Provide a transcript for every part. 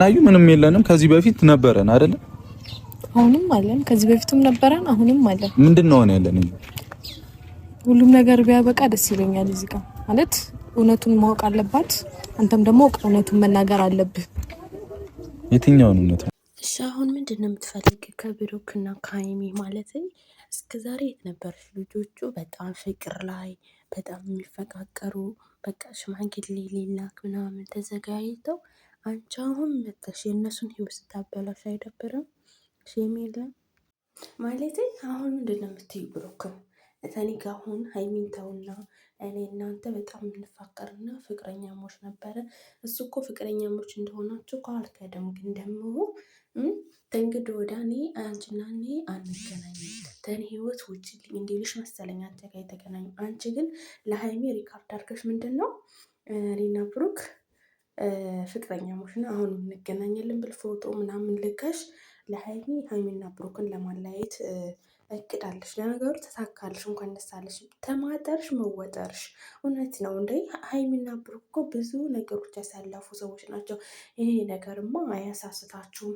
አዩ ምንም የለንም። ከዚህ በፊት ነበረን አይደል? አሁንም አለን። ከዚህ በፊትም ነበረን፣ አሁንም አለን። ምንድነው ነው ያለን? ሁሉም ነገር ቢያበቃ ደስ ይለኛል። እዚህ ጋር ማለት እውነቱን ማወቅ አለባት። አንተም ደግሞ እውነቱን መናገር አለብህ። የትኛውን እውነት? እሺ አሁን ምንድነው የምትፈልግ ከብሩክና ከሀይሚ? ማለት እስከ ዛሬ የት ነበርሽ? ልጆቹ በጣም ፍቅር ላይ በጣም የሚፈቃቀሩ በቃ ሽማግሌ ሊላክ ምናምን ተዘጋጅተው፣ አንቺ አሁን መጥተሽ የእነሱን ህይወት ስታበላሽ አይደብርም? ሼም የለም ማለት አሁን ምንድነው የምትይው? ብሩክም እኔ ጋር አሁን ሀይሚን ተውና፣ እኔ እናንተ በጣም የምንፋቀርና ፍቅረኛሞች ነበረ። እሱ እኮ ፍቅረኛሞች እንደሆናችሁ እኮ አልካደም። ግን ደግሞ ከእንግዲህ ወዲያ እኔ አንቺና እኔ አንገናኝም፣ ከእኔ ህይወት ውጭልኝ እንዲልሽ መሰለኝ አንተ ጋር የተገናኙ። አንቺ ግን ለሀይሚ ሪካርድ አድርገሽ ምንድን ነው እኔና ብሩክ ፍቅረኛሞች ነው አሁን እንገናኛለን ብል ፎቶ ምናምን ልከሽ ለሀይሚ ሀይሚና ብሩክን ለማለያየት እቅዳለሽ። ለነገሩ ተሳካልሽ፣ እንኳን ደስ አለሽ። ተማጠርሽ መወጠርሽ እውነት ነው እንደ ሀይሚና ብሩክ እኮ ብዙ ነገሮች ያሳለፉ ሰዎች ናቸው። ይሄ ነገርማ አያሳስታችሁም።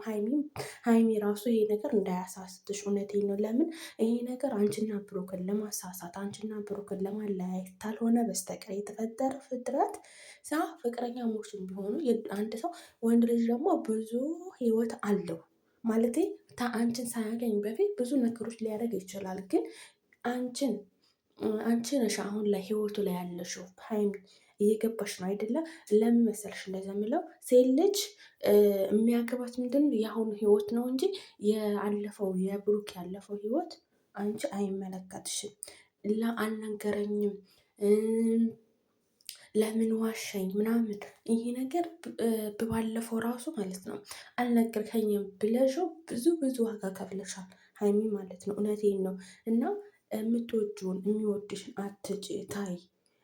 ሀይሚ ራሱ ይሄ ነገር እንዳያሳስትሽ፣ እውነቴን ነው። ለምን ይሄ ነገር አንቺና ብሩክን ለማሳሳት አንቺና ብሩክን ለማለያየት ካልሆነ በስተቀር የተፈጠረ ፍጥረት ፍቅረኛሞችን ቢሆኑ አንድ ሰው ወንድ ልጅ ደግሞ ብዙ ህይወት አለው ማለት አንቺን ሳያገኝ በፊት ብዙ ነገሮች ሊያደርግ ይችላል። ግን አንቺ ነሽ አሁን ላይ ህይወቱ ላይ ያለሽው። ሀይሚ እየገባሽ ነው አይደለ? ለምን መሰለሽ እንደዛ የምለው ሴት ልጅ የሚያገባት ምንድን የአሁኑ ህይወት ነው እንጂ ያለፈው የብሩክ ያለፈው ህይወት አንቺ አይመለከትሽም። አልነገረኝም፣ ለምን ዋሸኝ ምናምን ይሄ ነገር ባለፈው ራሱ ማለት ነው አልነገርከኝም ብለሽው ብዙ ዋጋ ከፍለሻል ሀይሚ ማለት ነው። እውነቴን ነው። እና የምትወጂውን የሚወድሽን አትጭ ታይ።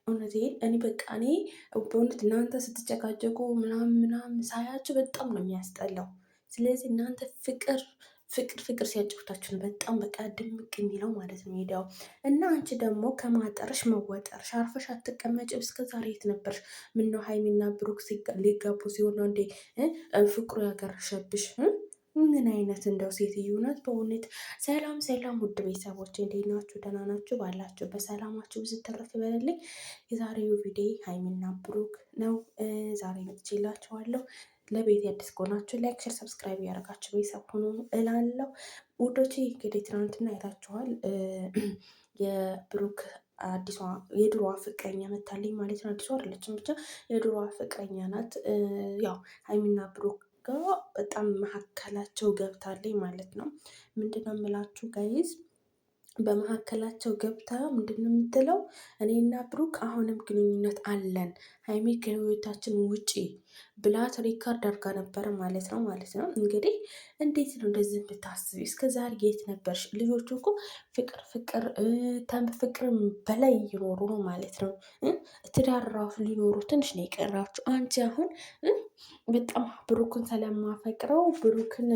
እውነቴን እኔ በእውነት እናንተ ስትጨቃጨቁ ምናምን ሳያችሁ በጣም ነው የሚያስጠላው። ስለዚህ እናንተ ፍቅር ሲያጫውታችሁ ነው በጣም በቃ ድምቅ የሚለው ማለት ነው ሄዳው። እና አንቺ ደግሞ ከማጠርሽ መወጠርሽ አርፈሽ አትቀመጭም። እስከ ዛሬ የት ነበርሽ? ምነው ሀይሚና ብሩክ ሊጋቡ ሲሆን ነው እንዴ ፍቅሩ ያገረሸብሽ? ምን አይነት እንደው ሴትዮ ናት በእውነት። ሰላም ውድ ቤተሰቦች እንዴት ናችሁ? ደህና ናችሁ? ባላችሁ በሰላማችሁ ብዙ ተረፍ ይበልልኝ። የዛሬው ቪዲዮ ሀይሚና ብሩክ ነው። ዛሬ መጥቼላችኋለሁ። ለቤት አዲስ ከሆናችሁ ላይክ፣ ሼር፣ ሰብስክራይብ ያደረጋችሁ ቤተሰብ ሆኖ እላለሁ ውዶቼ። እንግዲህ ትናንትና አይታችኋል የብሩክ የድሮዋ ፍቅረኛ መታለኝ ማለት ነው። አዲሷ አይደለችም ብቻ የድሮዋ ፍቅረኛ ናት። ያው ሀይሚና ብሩክ ጋር በጣም መካከላቸው ገብታለኝ ማለት ነው። ምንድነው የምላችሁ ጋይዝ፣ በመካከላቸው ገብታ ምንድነው የምትለው? እኔና ብሩክ አሁንም ግንኙነት አለን፣ ሀይሚ ከህይወታችን ውጪ ብላት ሪካርድ አድርጋ ነበረ ማለት ነው። እንግዲህ እንዴት ነው እንደዚህ ብታስቢ? እስከ ዛሬ የት ነበርሽ? ልጆቹ እኮ ፍቅርም በላይ እየኖሩ ነው ማለት ነው። ትዳር ራሱ ሊኖሩ ትንሽ ነው የቀራችሁ። አንቺ አሁን በጣም ብሩክን ስለማፈቅረው ብሩክን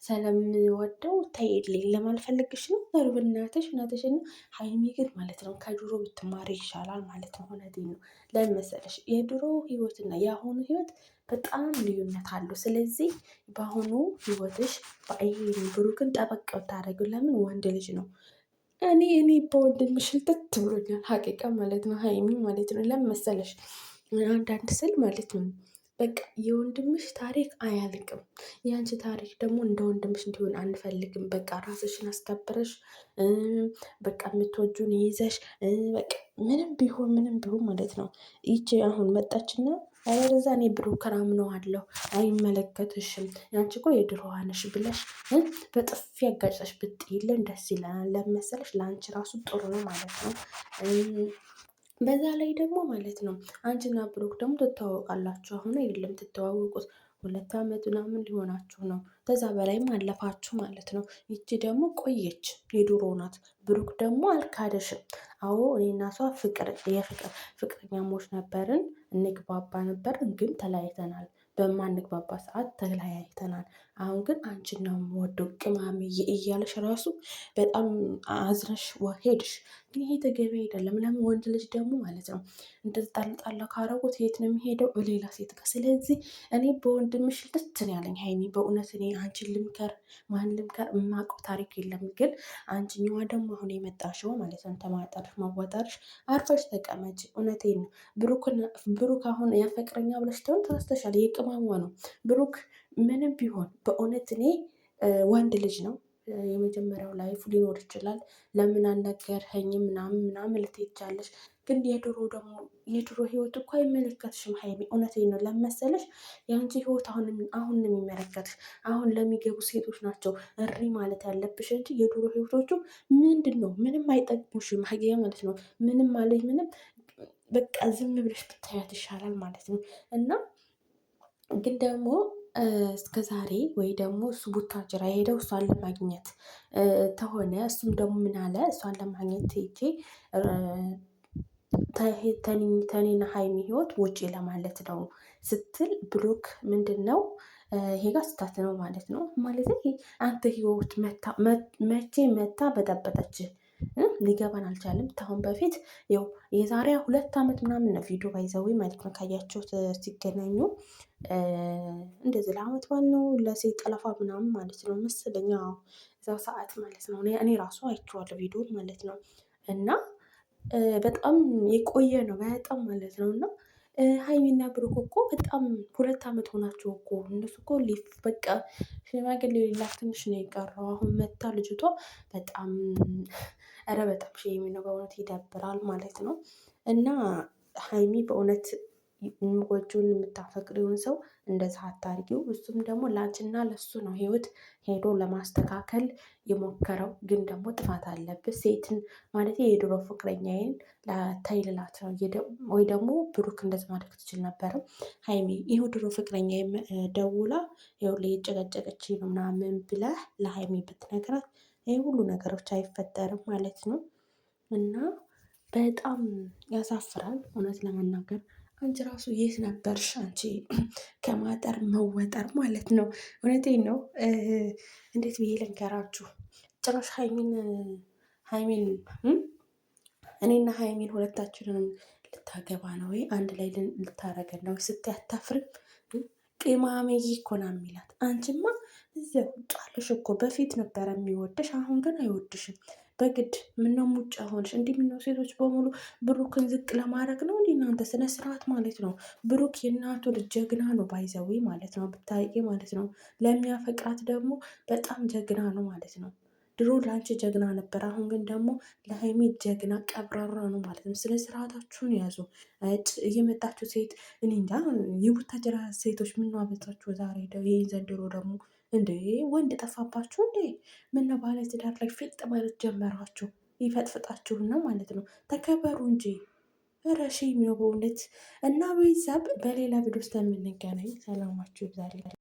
ስለምወደው ተይልኝ ለማልፈልግሽ ነው። በእናትሽ እናትሽና ሀይሚ ግን ማለት ነው ከድሮ ብትማሪ ይሻላል ማለት ነው። እውነቴን ነው። ለምን መሰለሽ የድሮ ህይወትና የአሁኑ ህይወት በጣም ልዩነት አለው። ስለዚህ በአሁኑ ህይወትሽ ብሩክን ጠበቅ ብታደርጊው፣ ለምን ወንድ ልጅ ነው። እኔ በወንድምሽ ልጥት ብሎኛል ሀቂቃ ማለት ነው ሀይሚ ማለት ነው። ለምን መሰለሽ አንዳንድ ስል ማለት ነው በቃ የወንድምሽ ታሪክ አያልቅም። የአንቺ ታሪክ ደግሞ እንደ ወንድምሽ እንዲሆን አንፈልግም። በቃ ራስሽን አስከብረሽ በቃ የምትወጁን ይዘሽ በቃ ምንም ቢሆን ማለት ነው። ይቺ አሁን መጣችና አለበለዚያ እኔ ብሩክን አምነዋለሁ አይመለከትሽም፣ ያንቺ እኮ የድሮዋ ነሽ ብለሽ በጥፊ አጋጭተሽ ብትይልን ደስ ይለናል። ለምን መሰለሽ ለአንቺ ራሱ ጥሩ ነው ማለት ነው። በዛ ላይ ደግሞ ማለት ነው አንቺና ብሩክ ደግሞ ትተዋወቃላችሁ። አሁን አይደለም ትተዋወቁት 2 ዓመት ምናምን ሊሆናችሁ ነው። ከዛ በላይም አለፋችሁ ማለት ነው። ይቺ ደግሞ ቆየች፣ የድሮ ናት። ብሩክ ደግሞ አልካደሽም። አዎ እኔና እሷ ፍቅረኛሞች ነበርን፣ እንግባባ ነበርን፣ ግን ተለያይተናል። በማንግባባ ሰዓት ተለያይተናል። አሁን ግን አንቺን ነው የምወደው ቅማሜ እያለሽ ራሱ በጣም አዝነሽ ሄድሽ። ይሄ ተገቢ አይደለም። ለምን ወንድ ልጅ ደግሞ ማለት ነው እንደዚህ ጣል ካረጉት የት ነው የሚሄደው? ሌላ ሴት ጋር። ስለዚህ እኔ በወንድምሽ ልትን ያለኝ ሀይሚ፣ በእውነት እኔ አንቺን ልምከር ማን ልምከር የማውቀው ታሪክ የለም። ግን አንቺኛዋ ደግሞ አሁን የመጣሽው ማለት ነው ተማጠርሽ ማዋጠርሽ፣ አርፈሽ ተቀመጭ። እውነቴን ነው። ብሩክ አሁን ያፈቅረኛ ብለሽ ተሆን ተረስተሻል። የቅማሟ ነው ብሩክ። ምንም ቢሆን በእውነት እኔ ወንድ ልጅ ነው የመጀመሪያው ላይፍ ሊኖር ይችላል። ለምን አልነገርኸኝም ምናምን ልትሄጃለሽ። ግን የድሮ ህይወት እኮ አይመለከትሽም ሀይሚ። እውነቴን ነው። ለመሰለሽ የአንቺ ህይወት አሁን የሚመለከትሽ አሁን ለሚገቡ ሴቶች ናቸው እሪ ማለት ያለብሽ እንጂ የድሮ ህይወቶቹ ምንድን ነው? ምንም አይጠቅሙሽም ሀይሚ ማለት ነው። ምንም አለኝ ምንም በቃ ዝም ብለሽ ብታያት ይሻላል ማለት ነው። እና ግን ደግሞ እስከ ዛሬ ወይ ደግሞ እሱ ቡታጅራ ሄደው እሷን ለማግኘት ተሆነ እሱም ደግሞ ምን አለ እሷን ለማግኘት ሄጄ ተኔና ሀይሚ ህይወት ውጪ ለማለት ነው ስትል ብሩክ ምንድን ነው ይሄ ጋር ስታት ነው ማለት ነው። ማለት አንተ ህይወት መቼ መታ በጠበጠች ሊገባን አልቻለም። ታሁን በፊት ው የዛሬ 2 ዓመት ምናምን ነው ቪዲዮ ባይዘዊ ማለት ነው ካያችሁት ሲገናኙ እንደዚህ ለአመት ባል ነው ለሴት ጠለፋ ምናምን ማለት ነው መሰለኝ። እዛው ሰዓት ማለት ነው እኔ ራሱ አይቼዋለሁ ቪዲዮ ማለት ነው። እና በጣም የቆየ ነው በጣም ማለት ነው። እና ሀይሚና ብሩክ እኮ በጣም 2 ዓመት ሆናቸው እኮ እነሱ እኮ በቃ ሽማግሌ ሌላ ትንሽ ነው የቀረው። አሁን መታ ልጅቷ በጣም ኧረ በጣም ሼም ነው በእውነት ይደብራል ማለት ነው። እና ሀይሚ በእውነት ጎጆን የምታፈቅሪውን ሰው እንደዛ አታርጊው። እሱም ደግሞ ላንቺና ለሱ ነው ህይወት ሄዶ ለማስተካከል የሞከረው። ግን ደግሞ ጥፋት አለብህ። ሴትን ማለት የድሮ ፍቅረኛዬን ታይ ልላት ነው ወይ ደግሞ ብሩክ እንደዚህ ማድረግ ትችል ነበረ። ሀይሚ ይኸው ድሮ ፍቅረኛ ደውላ ይኸው ጨቀጨቀች ነው ምናምን ብለህ ለሀይሚ ብትነግራት ይህ ሁሉ ነገሮች አይፈጠርም ማለት ነው። እና በጣም ያሳፍራል እውነት ለመናገር። አንቺ ራሱ የት ነበርሽ? አንቺ ከማጠር መወጠር ማለት ነው። እውነቴን ነው። እንዴት ብዬ ልንገራችሁ? ጭራሽ ሀይሚን እኔና ሀይሚን ሁለታችንንም ልታገባ ነው ወይ አንድ ላይ ልታረገን ነው ስትይ አታፍርም? ቅማሜ እኮ ነው የሚላት። አንቺማ እዚያ ቁጭ አለሽ እኮ። በፊት ነበረ የሚወደሽ አሁን ግን አይወድሽም። በግድ ምነው ሙጫ ሆንሽ? እንዲህ ምነው ሴቶች በሙሉ ብሩክን ዝቅ ለማድረግ ነው እንዲህ እናንተ ስነ ስርዓት ማለት ነው። ብሩክ የእናቱ ልጅ ጀግና ነው ባይዘዊ ማለት ነው ብታውቂ ማለት ነው። ለሚያፈቅራት ደግሞ በጣም ጀግና ነው ማለት ነው። ድሮ ለአንቺ ጀግና ነበር፣ አሁን ግን ደግሞ ለሀይሚ ጀግና ቀብራራ ነው ማለት ነው። ስለ ስርዓታችሁን ያዙ። እየመጣችሁ ሴት እኔ እንጃ የቡታጀራ ሴቶች ምነው አበዛችሁ ዛሬ። ይህን ዘንድሮ ደግሞ እንዴ ወንድ ጠፋባችሁ እንዴ? ምነው ባለ ትዳር ላይ ፊጥ ማለት ጀመራችሁ? ይፈጥፍጣችሁና ማለት ነው። ተከበሩ እንጂ ረሺ ነው በእውነት። እና ቤተሰብ በሌላ ቪዲዮ ውስጥ የምንገናኝ። ሰላማችሁ ይብዛልኝ።